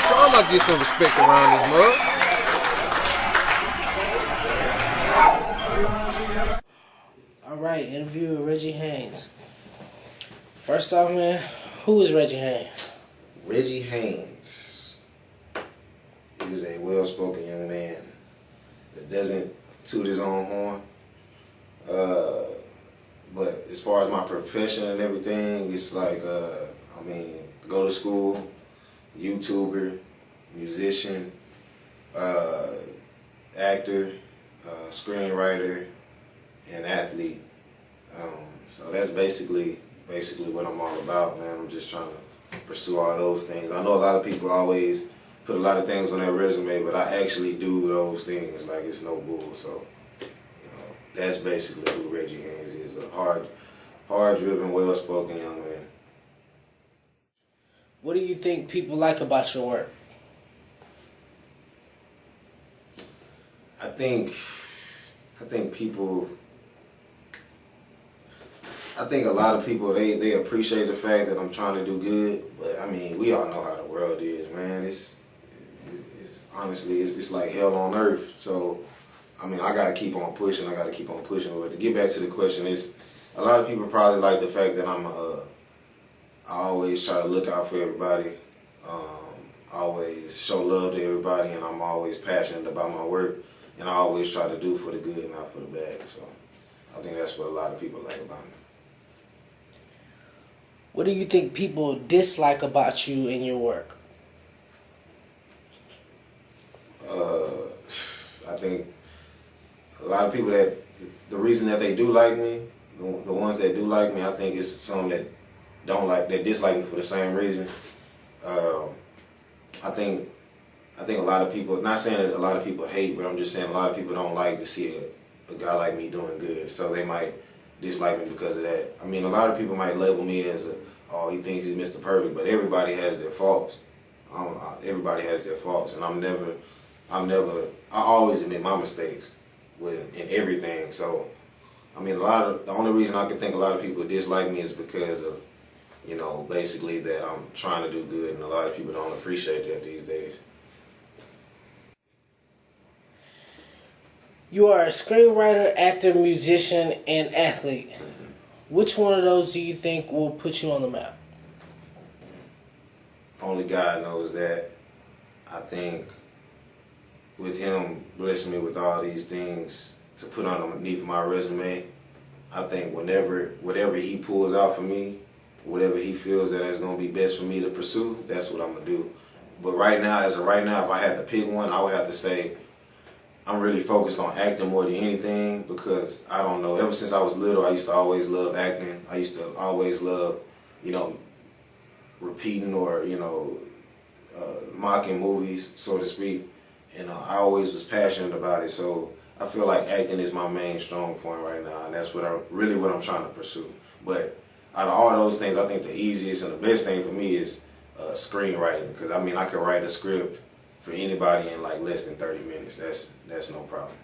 time I get some respect around this mug. All right, interview with Reggie Haynes. First off, man, who is Reggie Haynes? Reggie Haynes is a well-spoken young man that doesn't toot his own horn. But as far as my profession and everything, it's like, go to school, YouTuber, musician, actor, screenwriter, and athlete. So that's basically what I'm all about, man. I'm just trying to pursue all those things. I know a lot of people always put a lot of things on their resume, but I actually do those things like it's no bull. So, that's basically who Reggie Haynes is, a hard-driven, well-spoken young man. What do you think people like about your work? I think a lot of people, they appreciate the fact that I'm trying to do good, but I mean, we all know how the world is, man. It's honestly, it's like hell on earth. So, I mean, I gotta keep on pushing. But to get back to the question, a lot of people probably like the fact that I always try to look out for everybody, always show love to everybody, and I'm always passionate about my work, and I always try to do for the good, not for the bad. So, I think that's what a lot of people like about me. What do you think people dislike about you and your work? I think a lot of people the reason that they do like me, the ones that do like me, I think it's some that that dislike me for the same reason. I think a lot of people, not saying that a lot of people hate, but I'm just saying a lot of people don't like to see a guy like me doing good, so they might dislike me because of that. I mean, a lot of people might label me as oh, he thinks he's Mr. Perfect, but everybody has their faults. Everybody has their faults, and I always admit my mistakes in everything. So, I mean, the only reason I can think a lot of people dislike me is because of, basically that I'm trying to do good, and a lot of people don't appreciate that these days. You are a screenwriter, actor, musician, and athlete. Which one of those do you think will put you on the map? Only God knows that. I think with him blessing me with all these things to put underneath my resume, I think whatever he pulls out for me, whatever he feels that is going to be best for me to pursue, that's what I'm going to do. But right now, if I had to pick one, I would have to say I'm really focused on acting more than anything, because I don't know, ever since I was little, I used to always love acting. I used to always love, repeating or, mocking movies, so to speak. And I always was passionate about it. So I feel like acting is my main strong point right now, and that's what I'm trying to pursue. But out of all those things, I think the easiest and the best thing for me is screenwriting, because I mean, I could write a script for anybody in like less than 30 minutes. That's no problem.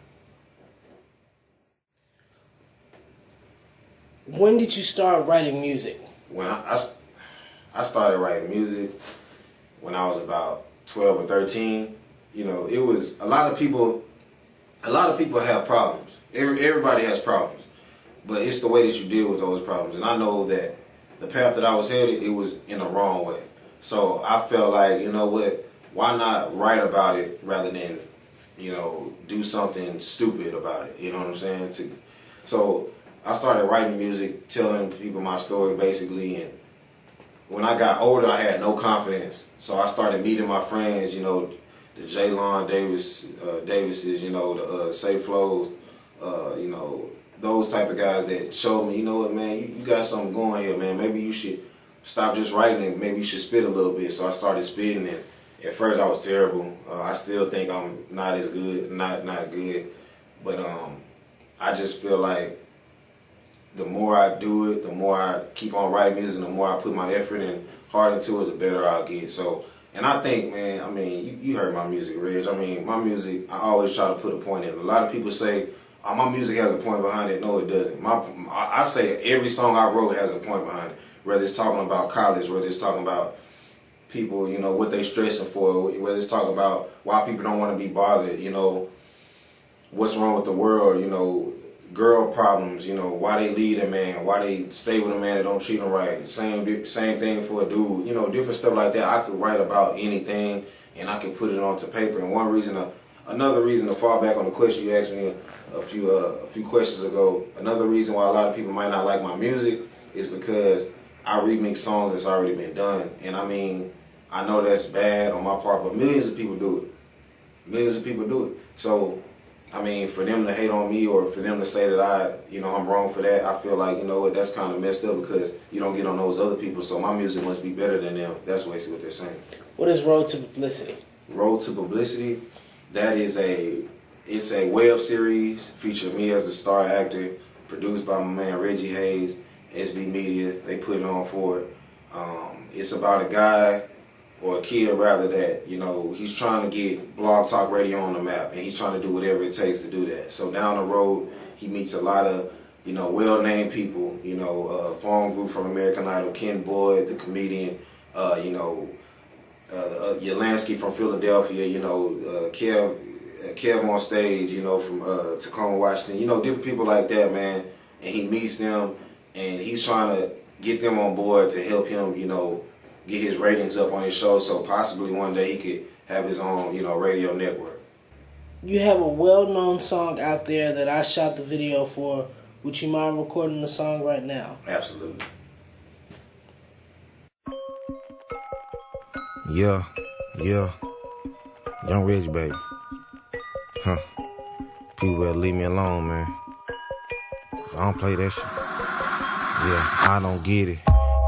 When did you start writing music? When I started writing music when I was about 12 or 13. It was a lot of people have problems. Everybody has problems, but it's the way that you deal with those problems. And I know that the path that I was headed, it was in the wrong way. So I felt like, you know what, why not write about it rather than, do something stupid about it, you know what I'm saying? So I started writing music, telling people my story basically, and when I got older, I had no confidence. So I started meeting my friends, the Jaylon Davises, the Safe Flows, those type of guys that showed me, you know what, man, you got something going here, man. Maybe you should stop just writing and maybe you should spit a little bit. So I started spitting, and at first I was terrible. I still think I'm not as good, not good. But I just feel like the more I do it, the more I keep on writing music, and the more I put my effort and heart into it, the better I'll get. So, and I think, man, I mean, you heard my music, Reg. I mean, my music, I always try to put a point in it. A lot of people say, oh, my music has a point behind it. No, it doesn't. I say every song I wrote has a point behind it. Whether it's talking about college, whether it's talking about people, you know, what they stressing for, whether it's talking about why people don't want to be bothered, you know, what's wrong with the world, you know, girl problems, you know, why they leave a man, why they stay with a man that don't treat them right. Same thing for a dude, you know, different stuff like that. I could write about anything and I could put it onto paper. And another reason to fall back on the question you asked me a few questions ago, another reason why a lot of people might not like my music is because I remix songs that's already been done. And I mean, I know that's bad on my part, but millions of people do it. Millions of people do it. So, I mean, for them to hate on me or for them to say that I'm wrong for that, I feel like, you know what, that's kind of messed up because you don't get on those other people, so my music must be better than them. That's basically what they're saying. What is Road to Publicity? Road to Publicity, it's a web series featuring me as the star actor, produced by my man Reggie Hayes, SB Media. They put it on for it. It's about a guy, or a kid rather, that, you know, he's trying to get Blog Talk Radio on the map, and he's trying to do whatever it takes to do that. So down the road, he meets a lot of, you know, well-named people, you know, Fong Vu from American Idol, Ken Boyd, the comedian, Yalansky from Philadelphia, you know, Kev on Stage, you know, from Tacoma, Washington, you know, different people like that, man. And he meets them, and he's trying to get them on board to help him, you know, get his ratings up on his show, so possibly one day he could have his own, you know, radio network. You have a well-known song out there that I shot the video for. Would you mind recording the song right now? Absolutely. Yeah. Young Reggie, baby. Huh. People better leave me alone, man. I don't play that shit. Yeah, I don't get it.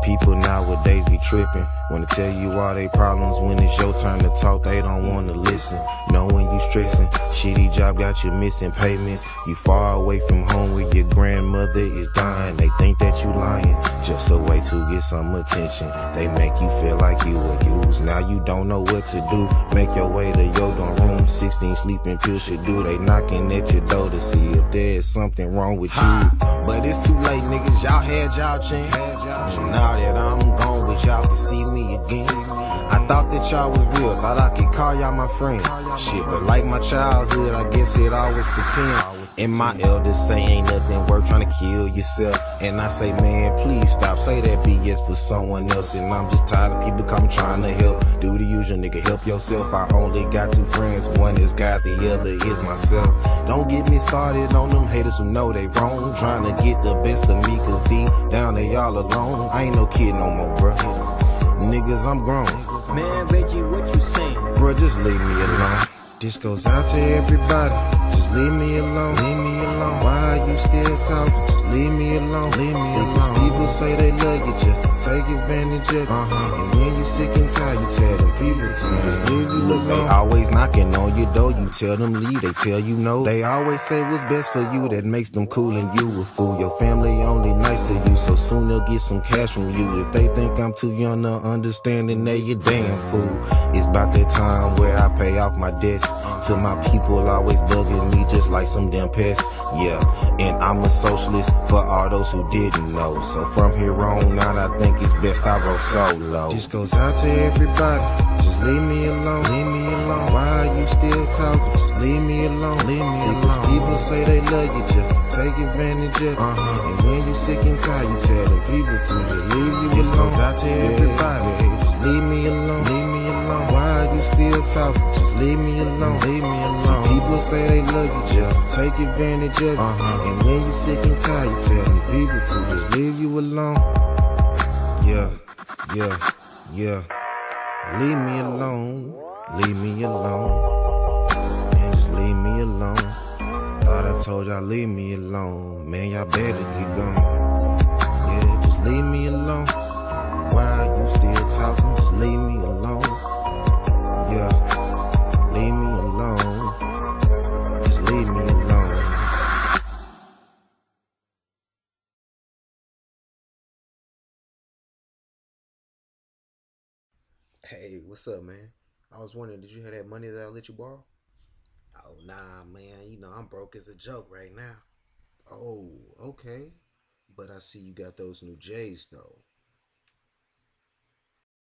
People nowadays be tripping. Wanna tell you all they problems. When it's your turn to talk, they don't wanna listen. Knowing you stressing, shitty job got you missing payments. You far away from home where your grandmother is dying. They think that you lying, just a way to get some attention. They make you feel like you were used. Now you don't know what to do. Make your way to your dorm room. 16 sleeping pills should do. They knocking at your door to see if there's something wrong with you. But it's too late, niggas. Y'all had y'all chance. Now that I'm gone, wish y'all could see me again. I thought that y'all was real, thought I could call y'all my friend. Shit, but like my childhood, I guess it always pretend. And my elders say ain't nothing worth trying to kill yourself. And I say, man, please stop, say that BS for someone else. And I'm just tired of people coming trying to help. Do the usual, nigga, help yourself. I only got 2 friends, one is God, the other is myself. Don't get me started on them haters who know they wrong, trying to get the best of me, cause deep down they all alone. I ain't no kid no more, bruh. Niggas, I'm grown. Man, Reggie, what you saying? Bruh, just leave me alone. This goes out to everybody. Just leave me alone. Leave me alone. Why are you still talking? Just leave me alone. Leave me alone. Cause people say they love you just to take advantage of you. And when you sick and tired, you tell them people to just leave you alone. They always knocking on your door. You tell them leave, they tell you no. They always say what's best for you. That makes them cool and you a fool. Your family only nice to you, so soon they'll get some cash from you. If they think I'm too young to understand, then they a damn fool. It's about that time where I pay off my debts. To my people always bugging me just like some damn pests. Yeah, and I'm a socialist for all those who didn't know. So from here on out, I think it's best I roll solo. This goes out to everybody. Just leave me alone. Leave me alone. Why are you still talking? Just leave me alone. Leave me alone. Cause people say they love you just to take advantage of you. And when you sick and tired, you tell them people to just leave you alone. This goes out to everybody. Just leave me alone. Leave me alone. Why are you still talking? Just leave me alone. Leave me alone. Some people say they love you just to take advantage of you. And when you sick and tired, you tell them people to just leave you alone. Yeah. Leave me alone. Leave me alone. Man, just leave me alone. Thought I told y'all leave me alone. Man, y'all better get gone. Yeah, just leave me alone. Why are you still talking? Just leave me alone. Yeah, leave me alone. Just leave me alone. Hey, what's up, man? I was wondering, did you have that money that I let you borrow? Oh, nah, man. You know, I'm broke as a joke right now. Oh, okay. But I see you got those new J's, though.